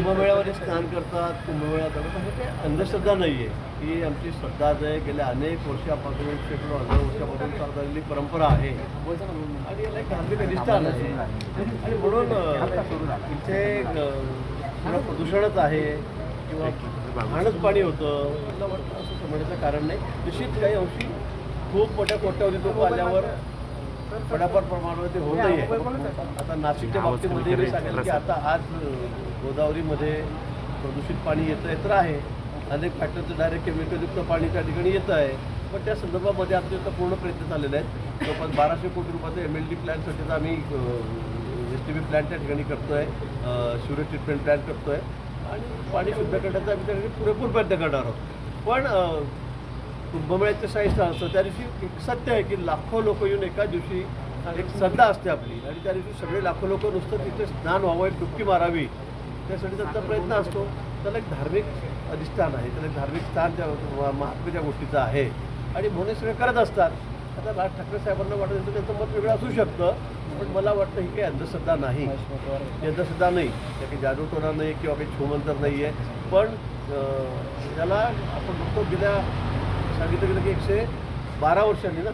कुंभमेळ्यामध्ये स्नान करतात, कुंभमेळा करतात, हे काही अंधश्रद्धा नाही आहे. ही आमची श्रद्धा आहे. गेल्या अनेक वर्षापासून, शेकडो हजार वर्षापासून चालत आलेली परंपरा आहे आणि याला एक धार्मिक अधिष्ठान आहे. आणि म्हणून इथे थोडं प्रदूषणच आहे किंवा घाणच पाणी होतं, मला वाटतं असं समजण्याचं कारण नाही. निश्चित काही अंशी खूप मोठ्या कोट्यावधी लोक आल्यावर थोड्याफार प्रमाणावर ते होत नाही आहे. आता नाशिकच्या बाबतीमध्ये मी सांगेल की आता आज गोदावरीमध्ये प्रदूषित पाणी येतं तर आहे. अनेक फॅक्टरीचं डायरेक्ट केमिकलयुक्त पाणी त्या ठिकाणी येतं आहे. पण त्या संदर्भामध्ये आमचे तर पूर्ण प्रयत्न झालेले आहेत. जवळपास 1200 कोटी रुपयाचं MLD प्लॅनसाठीचा आम्ही STB प्लॅन त्या ठिकाणी करतो आहे, सिवेज ट्रीटमेंट प्लॅन करतो आहे आणि पाणी शुद्ध करण्याचा आम्ही त्या ठिकाणी पुरेपूर प्रयत्न करणार आहोत. पण कुंभमेळ्याचं शाही असतं त्या दिवशी एक सत्य आहे की लाखो लोक येऊन एका दिवशी, एक श्रद्धा असते आपली आणि त्या दिवशी सगळे लाखो लोक नुसतं तिथे स्नान व्हावं, एक डुबकी मारावी, त्यासाठी त्यांचा प्रयत्न असतो. त्याला एक धार्मिक अधिष्ठान आहे, त्याला एक धार्मिक स्थान त्या महात्म्य त्या गोष्टीचं आहे आणि म्हणून सगळे करत असतात. आता राज ठाकरे साहेबांना वाटत असेल त्यांचं मत वेगळं असू शकतं, पण मला वाटतं ही काही अंधश्रद्धा नाही, ही अंधश्रद्धा नाही, त्या काही जादूटोना नाही किंवा काही छूमंतर नाही आहे. पण त्याला आपण बघतो गेल्या सांगितलं गेलं की 112 वर्षांनी ना,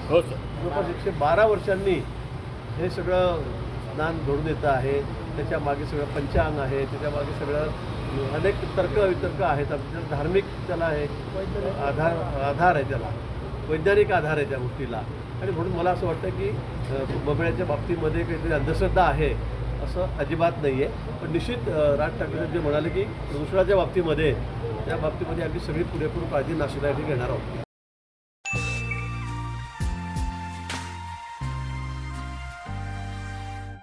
हो सर, जवळपास 112 वर्षांनी हे सगळं स्नान घडून येतं आहे. त्याच्या मागे सगळं पंचांग आहे, त्याच्या मागे सगळं अनेक तर्कवितर्क आहेत. त्याला धार्मिक त्याला एक आधार आहे, त्याला वैज्ञानिक आधार आहे त्या गोष्टीला. आणि म्हणून मला असं वाटतं की कुंभमेळ्याच्या बाबतीमध्ये काहीतरी अंधश्रद्धा आहे असं अजिबात नाही आहे. पण निश्चित राज ठाकरे जे म्हणाले की प्रदूषणाच्या बाबतीमध्ये त्या बाबतीमध्ये आम्ही सगळी पुरेपूर काळजी नाशिकसाठी घेणार आहोत.